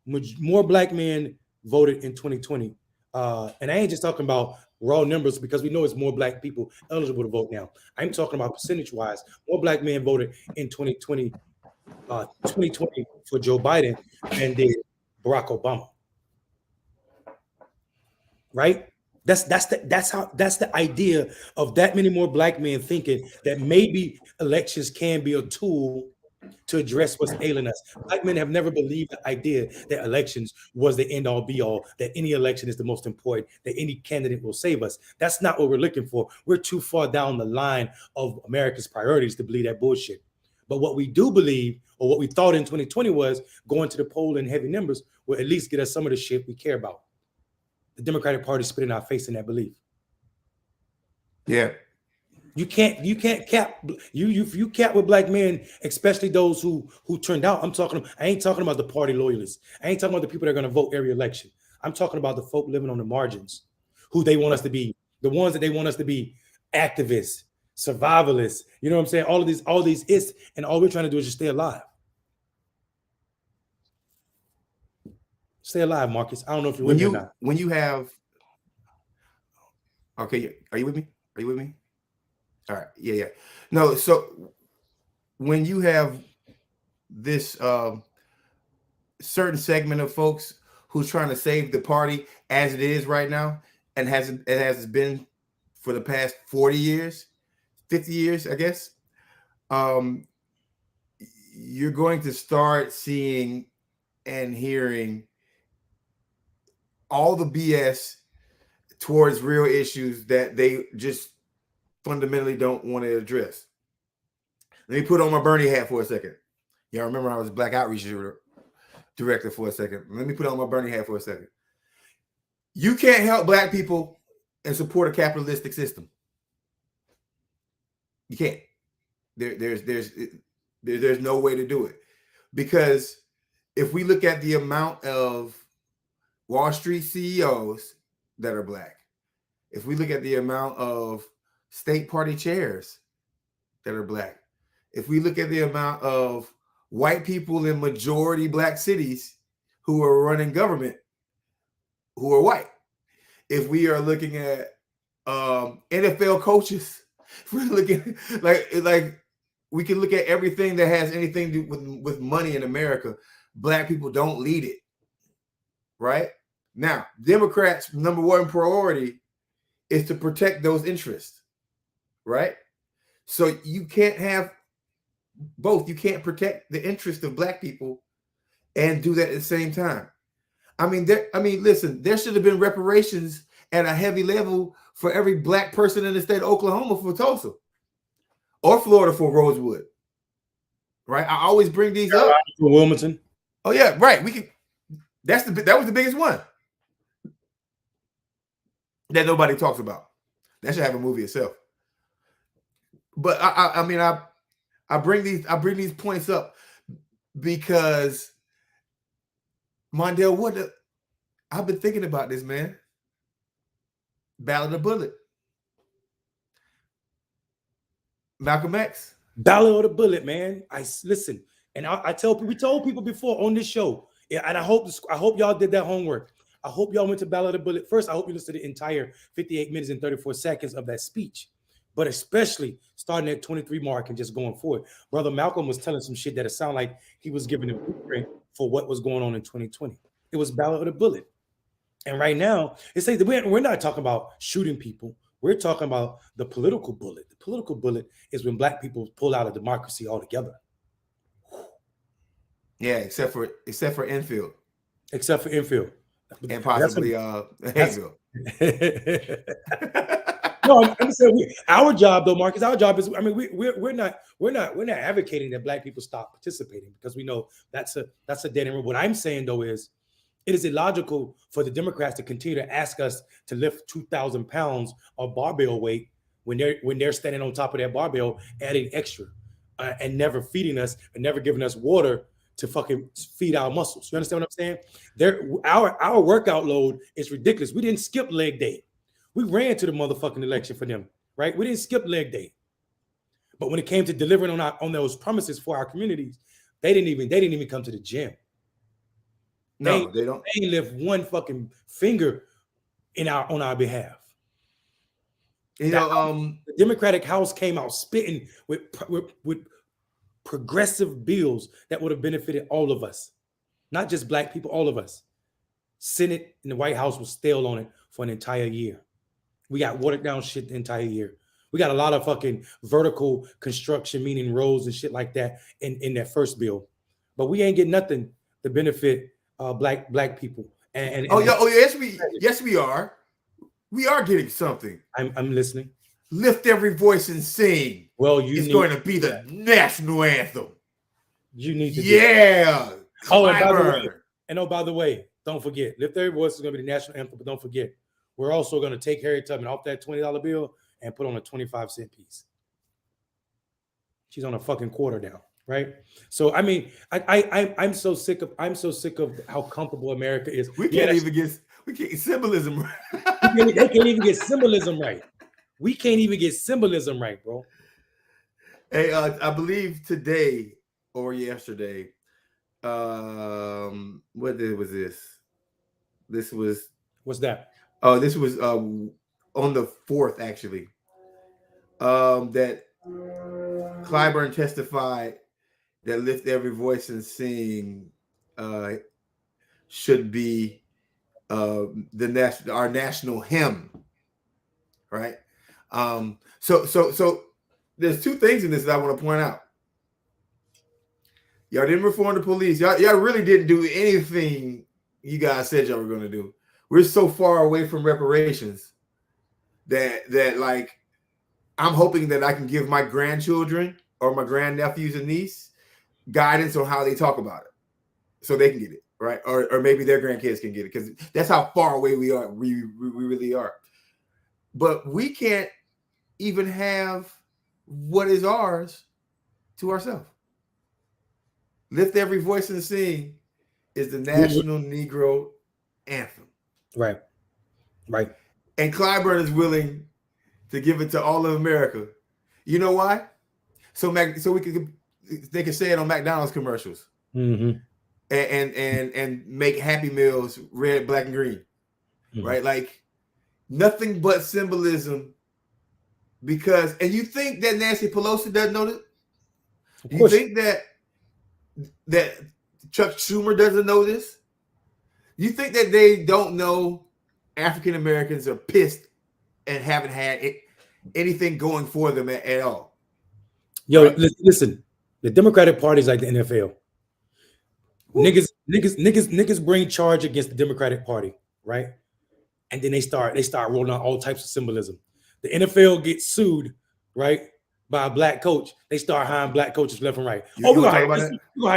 more black men voted in 2020. And I ain't just talking about raw numbers, because we know it's more black people eligible to vote now. I'm talking about percentage-wise. More black men voted in 2020 for Joe Biden than did Barack Obama. Right? That's the idea of that many more black men thinking that maybe elections can be a tool to address what's ailing us. Black men have never believed the idea that elections was the end all be all, that any election is the most important, that any candidate will save us. That's not what we're looking for. We're too far down the line of America's priorities to believe that bullshit. But what we do believe, or what we thought in 2020, was going to the poll in heavy numbers will at least get us some of the shit we care about. The Democratic Party spit in our face in that belief. Yeah. You can't cap you cap with black men, especially those who turned out. I ain't talking about the party loyalists. I ain't talking about the people that are going to vote every election. I'm talking about the folk living on the margins, who they want us to be, the ones that they want us to be activists, survivalists. You know what I'm saying? All these is, and all we're trying to do is just stay alive. Stay alive, Marcus. I don't know if you're with me or not. When you have, okay, are you with me? Are you with me? All right. Yeah. No, so when you have this certain segment of folks who's trying to save the party as it is right now, and has been for the past 40 years, 50 years, I guess, you're going to start seeing and hearing all the BS towards real issues that they just fundamentally don't want to address. Let me put on my Bernie hat for a second. Y'all remember I was a Black Outreach Director for a second. Let me put on my Bernie hat for a second. You can't help black people and support a capitalistic system. You can't. There's no way to do it, because if we look at the amount of Wall Street CEOs that are black, if we look at the amount of state party chairs that are black, if we look at the amount of white people in majority black cities who are running government who are white, if we are looking at NFL coaches, if we're looking like we can look at everything that has anything to do with money in America, black people don't lead it. Right? Now, Democrats' number one priority is to protect those interests, right? So you can't have both. You can't protect the interest of black people and do that at the same time. Listen, there should have been reparations at a heavy level for every black person in the state of Oklahoma for Tulsa, or Florida for Rosewood, right? I always bring these up. For Wilmington. Oh yeah, right. We can. That was the biggest one that nobody talks about. That should have a movie itself. But I bring these points up because Mondale, I've been thinking about this, man. Ballot of Bullet. Malcolm X. Ballot of the Bullet, man. Listen, and I tell people, we told people before on this show, and I hope y'all did that homework. I hope y'all went to Ballot of the Bullet. First, I hope you listened to the entire 58 minutes and 34 seconds of that speech, but especially starting at 23 mark and just going forward. Brother Malcolm was telling some shit that it sounded like he was giving a blueprint for what was going on in 2020. It was Ballot of the Bullet. And right now, it's like we're not talking about shooting people. We're talking about the political bullet. The political bullet is when black people pull out of democracy altogether. Yeah, except for Enfield. Except for Enfield. And possibly Hayesville. No, I'm saying our job though, Marcus. Our job is, I mean, we're not advocating that black people stop participating because we know that's a dead end. What I'm saying though is, it is illogical for the Democrats to continue to ask us to lift 2,000 pounds of barbell weight when they're standing on top of that barbell, adding extra, and never feeding us and never giving us water to fucking feed our muscles. You understand what I'm saying? Our workout load is ridiculous. We didn't skip leg day. We ran to the motherfucking election for them, right? We didn't skip leg day. But when it came to delivering on those promises for our communities, they didn't even come to the gym. No, they don't. They ain't lift one fucking finger on our behalf. You know, the Democratic House came out spitting with progressive bills that would have benefited all of us, not just black people, all of us. Senate and the White House was stale on it for an entire year. We got watered down shit the entire year. We got a lot of fucking vertical construction, meaning roads and shit like that in that first bill, but we ain't getting nothing to benefit black people. Yes, we are. We are getting something. I'm listening. Lift every voice and sing. Well, it's going to be the national anthem. You need to. Yeah. By the way, don't forget, Lift Every Voice is going to be the national anthem. But don't forget, we're also going to take Harriet Tubman off that $20 bill and put on a 25-cent piece. She's on a fucking quarter down. Right. So I mean, I'm so sick of how comfortable America is. We can't get symbolism right. They can't even get symbolism right. We can't even get symbolism right, bro. Hey, I believe today or yesterday, what day was this? This was what's that? Oh, this was on the 4th, actually. That Clyburn testified that Lift Every Voice and Sing should be our national hymn, right? So there's two things in this that I want to point out. Y'all didn't reform the police. Y'all really didn't do anything you guys said y'all were going to do. We're so far away from reparations that like I'm hoping that I can give my grandchildren or my grandnephews and niece guidance on how they talk about it so they can get it, right? Or maybe their grandkids can get it, because that's how far away we are. We really are. But we can't even have what is ours to ourselves. Lift Every Voice and Sing is the national Negro anthem. Right. And Clyburn is willing to give it to all of America. You know why? So they can say it on McDonald's commercials, and make Happy Meals red, black, and green, right? Like nothing but symbolism. Because, and you think that Nancy Pelosi doesn't know this? You think that Chuck Schumer doesn't know this? You think that they don't know African Americans are pissed and haven't had anything going for them at all? Yo, right? Listen. The Democratic Party is like the NFL. Niggas bring charge against the Democratic Party, right? And then they start rolling out all types of symbolism. The NFL gets sued, right, by a black coach. They start hiring black coaches left and right. We're gonna hire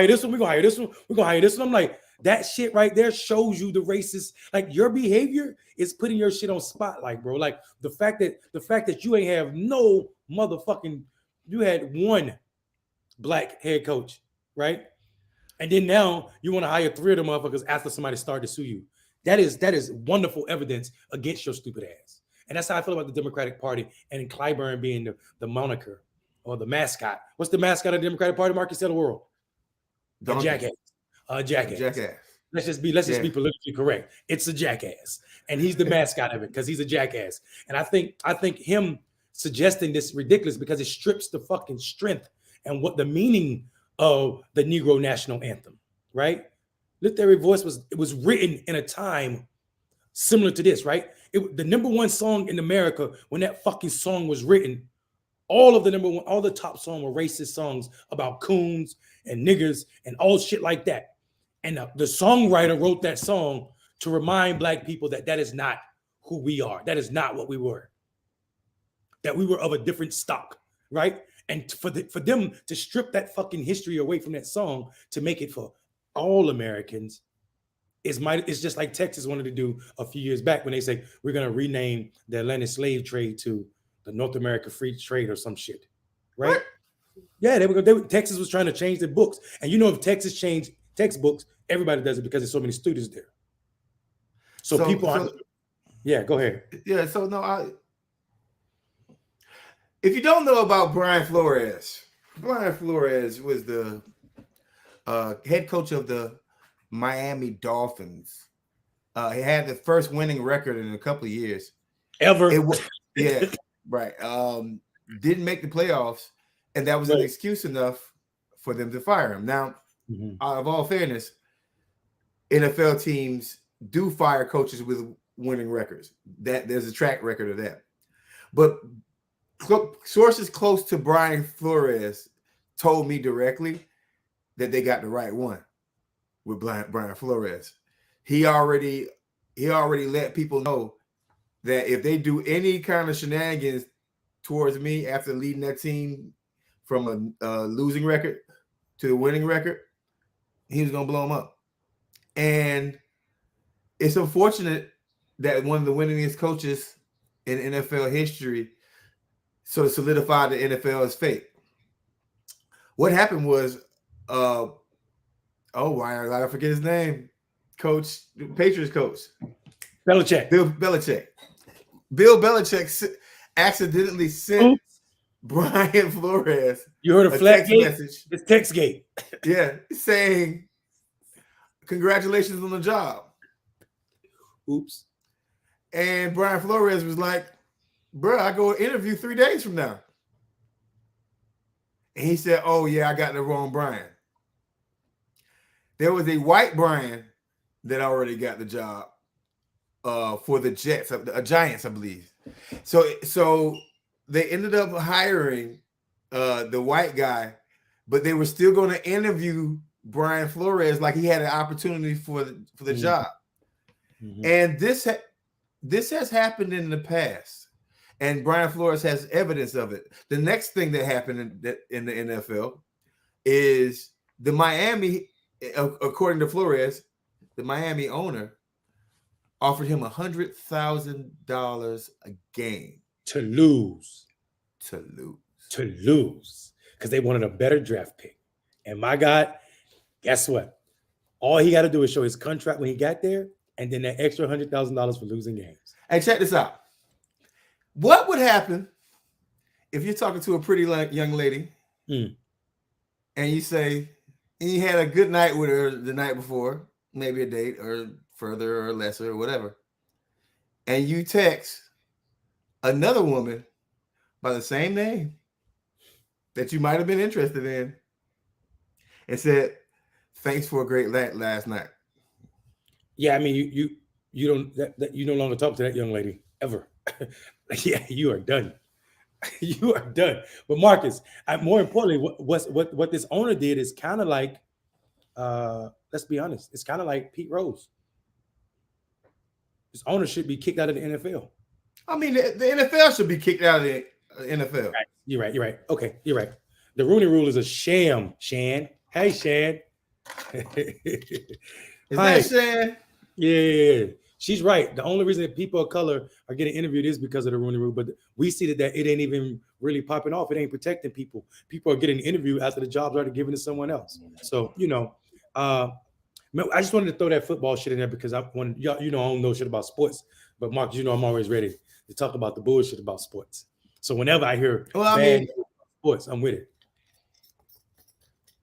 this one. We're gonna hire this one. We're gonna hire this one. I'm like, that shit right there shows you the racist. Like your behavior is putting your shit on spotlight, bro. Like the fact that you ain't have no motherfucking. You had one black head coach, right? And then now you want to hire 3 of the motherfuckers after somebody started to sue you. That is wonderful evidence against your stupid ass. And that's how I feel about the Democratic Party and Clyburn being the moniker or the mascot. What's the mascot of the Democratic Party, Marcus? Tell the world. A jackass. A jackass. Let's just be politically correct. It's a jackass, and he's the mascot of it because he's a jackass. And I think him suggesting this ridiculous because it strips the fucking strength and what the meaning of the Negro National Anthem, right? Lift Every Voice was written in a time similar to this, right? The number one song in America when that fucking song was written. All the top songs were racist songs about coons and niggers and all shit like that. And the songwriter wrote that song to remind Black people that is not who we are. That is not what we were. That we were of a different stock, right? And for them to strip that fucking history away from that song to make it for all Americans it's just like Texas wanted to do a few years back when they say we're going to rename the Atlantic slave trade to the North America Free Trade or some shit, right? What? Yeah, Texas was trying to change the books. And if Texas changed textbooks, everybody does it because there's so many students there. So people aren't. Yeah, go ahead. Yeah, if you don't know about Brian Flores was the head coach of the Miami Dolphins. He had the first winning record in a couple of years. Ever. Yeah, right. Didn't make the playoffs, and that was an excuse enough for them to fire him. Now, out of all fairness, NFL teams do fire coaches with winning records. That there's a track record of that. But sources close to Brian Flores told me directly that they got the right one with Brian Flores. He already let people know that if they do any kind of shenanigans towards me after leading that team from a losing record to a winning record, he was going to blow them up. And it's unfortunate that one of the winningest coaches in NFL history sort of solidified the NFL's fate. What happened was, why I forget his name? Patriots coach. Belichick. Bill Belichick accidentally sent Brian Flores. You heard a flat text gate? Message. It's text gate. Yeah, saying, congratulations on the job. Oops. And Brian Flores was like, bro, I go interview 3 days from now. And he said, oh, yeah, I got the wrong Brian. There was a white Brian that already got the job for the Giants, I believe. So they ended up hiring the white guy, but they were still going to interview Brian Flores like he had an opportunity for the job. Mm-hmm. And this has happened in the past, and Brian Flores has evidence of it. The next thing that happened in the NFL is the Miami, according to Flores, the Miami owner offered him $100,000 a game to lose, because they wanted a better draft pick. And my God, guess what? All he got to do is show his contract when he got there, and then that extra $100,000 for losing games. Hey, check this out. What would happen if you're talking to a pretty young lady and you say you had a good night with her the night before, maybe a date or further or lesser or whatever, and you text another woman by the same name that you might have been interested in and said, thanks for a great last night. Yeah, I mean, you don't you no longer talk to that young lady ever. Yeah, you are done. You are done. But Marcus, more importantly, what this owner did is kind of like, let's be honest, it's kind of like Pete Rose. This owner should be kicked out of the NFL. I mean, the NFL should be kicked out of the NFL. Right. You're right. Okay, you're right. The Rooney Rule is a sham, Shan. Hey, Shan. Is that Shan? Yeah. She's right. The only reason that people of color are getting interviewed is because of the Rooney Rule. But we see that it ain't even really popping off. It ain't protecting people. People are getting interviewed after the job's already given to someone else. So, I just wanted to throw that football shit in there because I want I don't know shit about sports, but Mark, I'm always ready to talk about the bullshit about sports. So whenever I hear bad sports, I'm with it.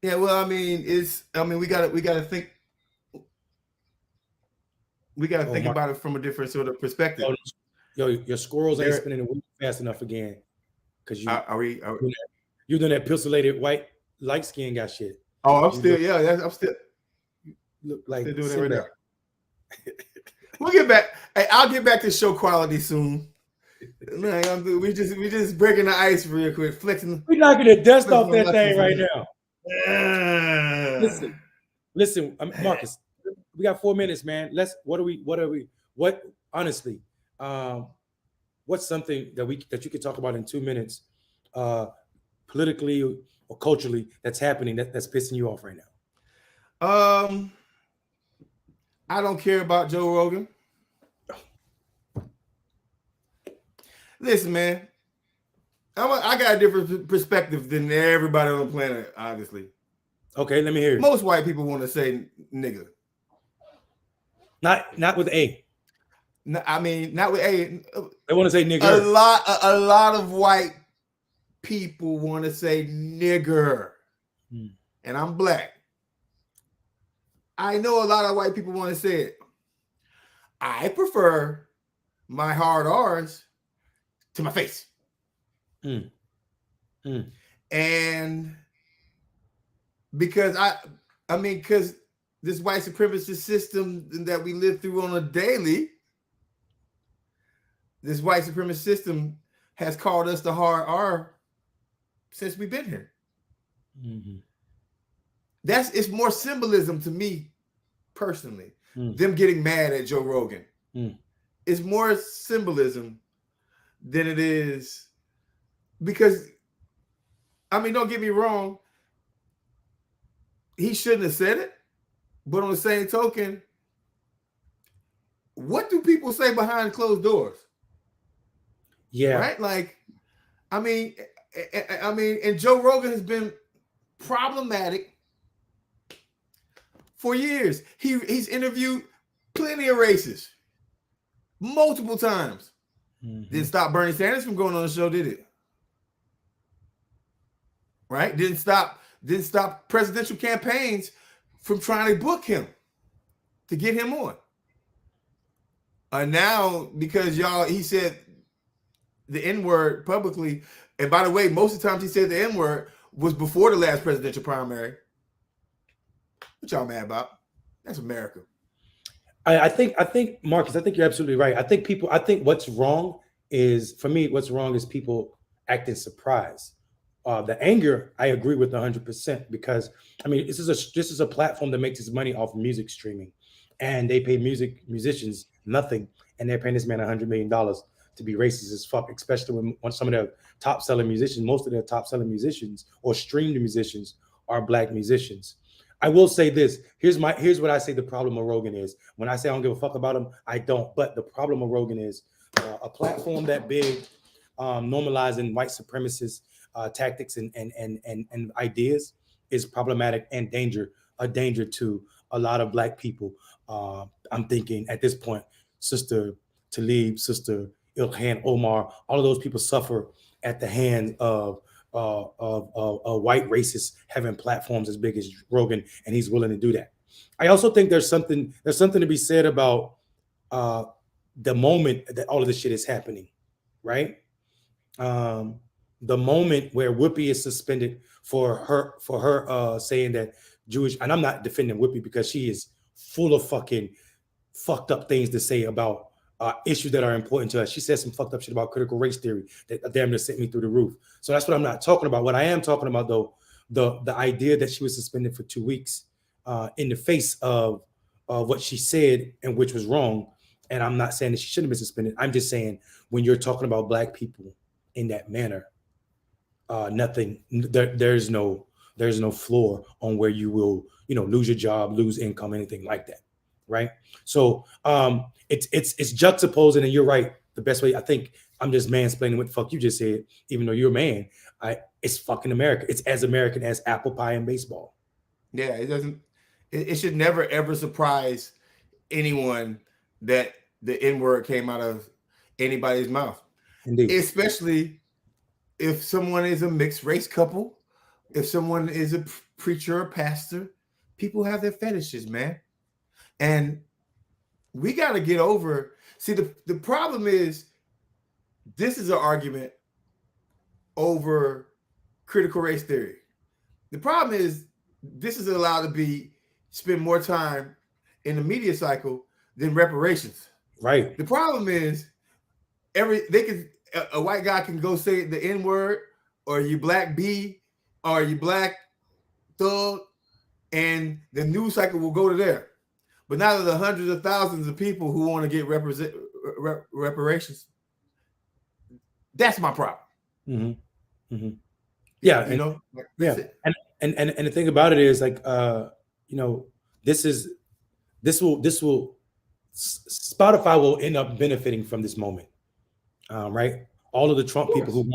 Yeah, well, we gotta think. We gotta think about it from a different sort of perspective. Your squirrels ain't spinning the wheel fast enough again. Because you're doing that pixelated white light skin guy shit. Oh, I'm still look like still doing it right now. We'll get back. Hey, I'll get back to show quality soon. We just breaking the ice real quick, flexing. We're knocking the dust off that thing right now. Listen, Marcus, we got 4 minutes, man. Honestly, what's something that you could talk about in 2 minutes, politically or culturally, that's happening that's pissing you off right now? I don't care about Joe Rogan. Listen, man, I got a different perspective than everybody on the planet, obviously. Okay, let me hear it. Most white people want to say nigga. Not with A. No, I mean, not with A. They want to say nigger. A lot of white people want to say nigger. And I'm black. I know a lot of white people want to say it. I prefer my hard R's to my face. And because because this white supremacist system that we live through on a daily, this white supremacist system has called us the hard R since we've been here. It's more symbolism to me personally. Them getting mad at Joe Rogan. It's more symbolism than it is, because don't get me wrong, he shouldn't have said it, but on the same token, what do people say behind closed doors? Yeah. Right? And Joe Rogan has been problematic for years. He's interviewed plenty of racists multiple times. Didn't stop Bernie Sanders from going on the show, did it? Right? Didn't stop presidential campaigns from trying to book him to get him on. Now, because he said the N-word publicly, and by the way, most of the times he said the N-word was before the last presidential primary. What y'all mad about? That's America. I think Marcus, I think you're absolutely right. I think what's wrong is people acting surprised. The anger, I agree with 100%, because this is a platform that makes its money off of music streaming, and they pay musicians nothing, and they're paying this man $100 million to be racist as fuck, especially when some of their top selling musicians, most of their top selling musicians or streamed musicians are black musicians. I will say this. Here's what I say the problem with Rogan is. When I say I don't give a fuck about him, I don't. But the problem with Rogan is a platform that big, normalizing white supremacist tactics and ideas is problematic and a danger to a lot of black people. I'm thinking at this point, Sister Talib, Sister Ilhan Omar, all of those people suffer at the hands of white racists having platforms as big as Rogan, and he's willing to do that. I also think there's something to be said about the moment that all of this shit is happening, right? The moment where Whoopi is suspended for her saying that Jewish, and I'm not defending Whoopi because she is full of fucking fucked up things to say about issues that are important to us. She said some fucked up shit about critical race theory that damn near sent me through the roof. So that's what I'm not talking about. What I am talking about, though, the idea that she was suspended for 2 weeks in the face of what she said, and which was wrong. And I'm not saying that she shouldn't have been suspended. I'm just saying when you're talking about black people in that manner, there's no floor on where you will, lose your job, lose income, anything like that. Right. So it's juxtaposing, and you're right. The best way, I think, I'm just mansplaining what the fuck you just said, even though you're a man. It's fucking America. It's as American as apple pie and baseball. Yeah, it it should never ever surprise anyone that the N-word came out of anybody's mouth. Indeed. Especially if someone is a mixed race couple, if someone is a preacher or pastor. People have their fetishes, man. And we got to get over. See, the problem is this is an argument over critical race theory. The problem is this is allowed to be spend more time in the media cycle than reparations. Right. The problem is a white guy can go say the N-word, or you black B, or you black thug, and the news cycle will go to there. But now there are hundreds of thousands of people who want to get reparations. That's my problem. Mm-hmm. Mm-hmm. Yeah, you know. Yeah, and the thing about it is like, you know, this will Spotify will end up benefiting from this moment, right? All of the Trump people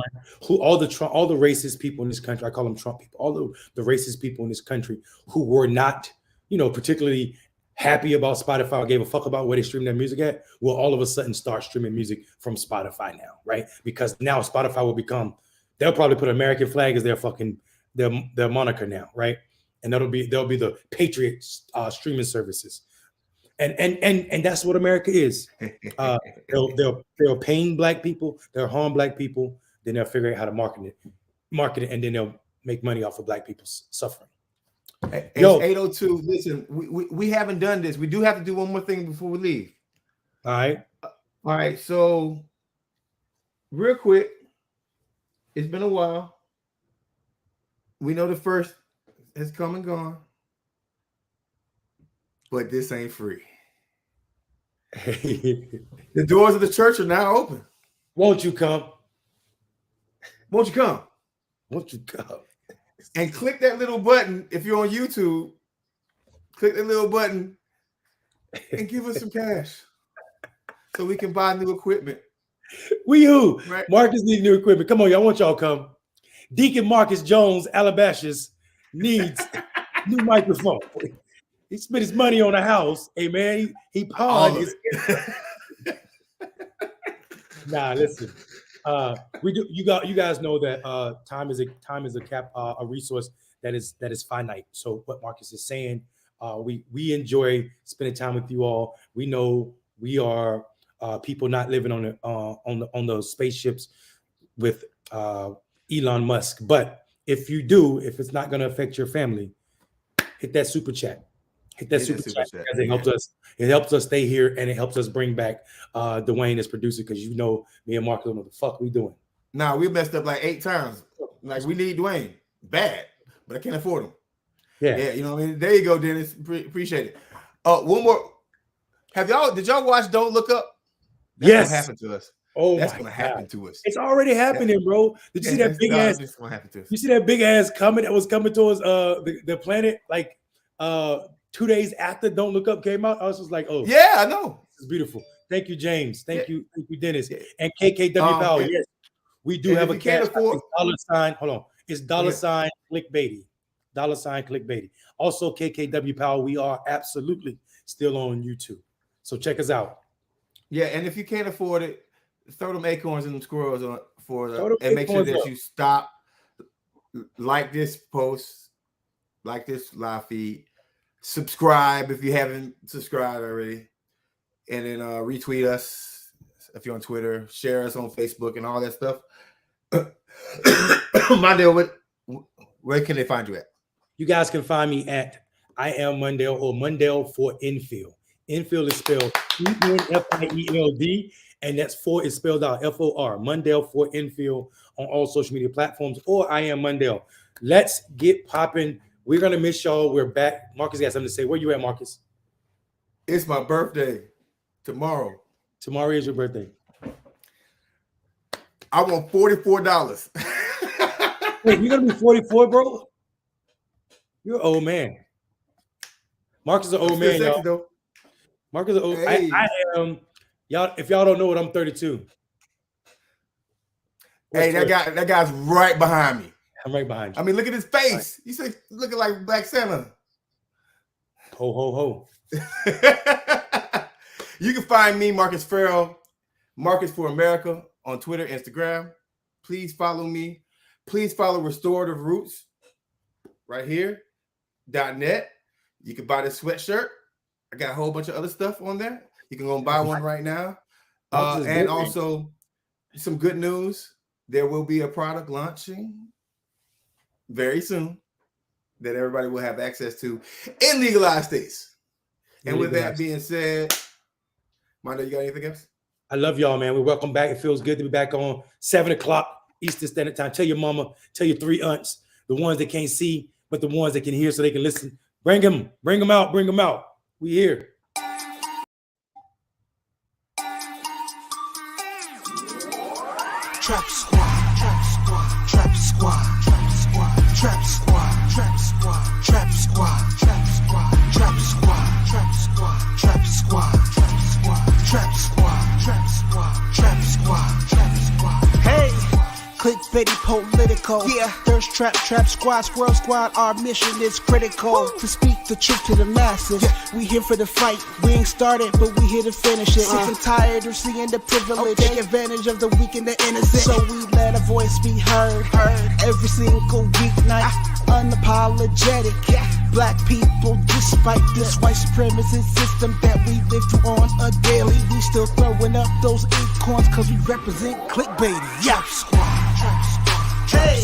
all the racist people in this country, I call them Trump people, all the racist people in this country who were not, you know, particularly happy about Spotify or gave a fuck about where they stream their music at, will all of a sudden start streaming music from Spotify now, right? Because now Spotify will become, they'll probably put American flag as their fucking their moniker now, right? And they'll be the Patriot streaming services. And that's what America is. They'll pain black people, they'll harm black people, then they'll figure out how to market it, and then they'll make money off of black people's suffering. Hey, it's 8:02. Listen, we haven't done this. We do have to do one more thing before we leave. All right. So, real quick, it's been a while. We know the first has come and gone, but this ain't free. The doors of the church are now open. Won't you come? Won't you come? Won't you come? And click that little button if you're on YouTube. Click that little button and give us some cash so we can buy new equipment. Right? Marcus needs new equipment. Come on, y'all. I want y'all to come. Deacon Marcus Jones, Alabashas, needs new microphone. He spent his money on a house. Hey man, he pawned his. Nah, listen. We do. You guys know that time is a resource that is finite. So what Marcus is saying, we enjoy spending time with you all. We know we are people not living on those spaceships with Elon Musk. But if you do, if it's not going to affect your family, hit that super chat. Hit that super chat because it helps us. It helps us stay here, and it helps us bring back Dwayne as producer, because you know me and Mark don't know what the fuck we doing. Nah, we messed up like 8 times. Like, we need Dwayne bad, but I can't afford him. Yeah, you know what I mean? There you go, Dennis. Appreciate it. One more. Did y'all watch Don't Look Up? That's yes. Gonna happen to us. Oh, that's gonna happen to us. It's already happening, bro. Did you see that big ass? It's gonna happen to us. You see that big ass comet that was coming towards the planet like 2 days after Don't Look Up came out? I was just like, oh yeah, I know. It's beautiful. Thank you, James. Thank you, Dennis. And KKW Powell. Yes, we do have a cash $. Hold on. It's $ Clickbaity. $ Clickbaity. Also, KKW Powell, we are absolutely still on YouTube. So check us out. Yeah, and if you can't afford it, throw them acorns and them squirrels on and make sure that you stop, like this post, like this live feed, subscribe if you haven't subscribed already, and then retweet us if you're on Twitter, share us on Facebook and all that stuff. Mondale, where can they find you at? You guys can find me at I am Mondale, or Mondale for Infield. Infield is spelled ENFIELD, and that's for is spelled out FOR. Mondale for Infield on all social media platforms, or I am Mondale. Let's get popping. We're gonna miss y'all. We're back. Marcus got something to say. Where you at, Marcus? It's my birthday tomorrow. Tomorrow is your birthday. I want $44. Wait, you're gonna be 44, bro? You're an old man. Marcus is an old man, y'all. Though. Marcus is an old. Hey. I am. Y'all, if y'all don't know it, I'm 32. Hey, that guy's right behind me. I'm right behind you. I mean, look at his face. You say looking like Black Santa. Ho, ho, ho. You can find me, Marcus Farrell, Marcus for America, on Twitter, Instagram. Please follow me. Please follow Restorative Roots right here, .net. You can buy this sweatshirt. I got a whole bunch of other stuff on there. You can go and buy one right now. And also some good news. There will be a product launching very soon that everybody will have access to in legalized states. And with that being said, Mondo, you got anything else? I love y'all, man. We're welcome back. It feels good to be back on 7 o'clock Eastern Standard Time. Tell your mama, tell your 3 aunts, the ones that can't see, but the ones that can hear so they can listen. Bring them out, bring them out. We here. Trap squad, trap squad, trap squad, trap squad, trap squad, trap squad, trap squad, trap squad, trap squad, trap squad, trap squad, trap squad, trap squad, trap squad, trap squad, trap squad. Hey, clickbaity political. Yeah, Thirsttrap, trap squad, squirrel squad. Our mission is critical to speak the truth to the masses. Yeah. We here for the fight. We ain't started, but we here to finish it. Sick and tired of seeing the privilege. Take advantage of the weak and the innocent. So we let a voice be heard. Every single weeknight. Unapologetic. Black people, despite this white supremacist system that we live through on a daily, we still throwing up those acorns cause we represent clickbaity. Yeah. Trap squad, trap squad, trap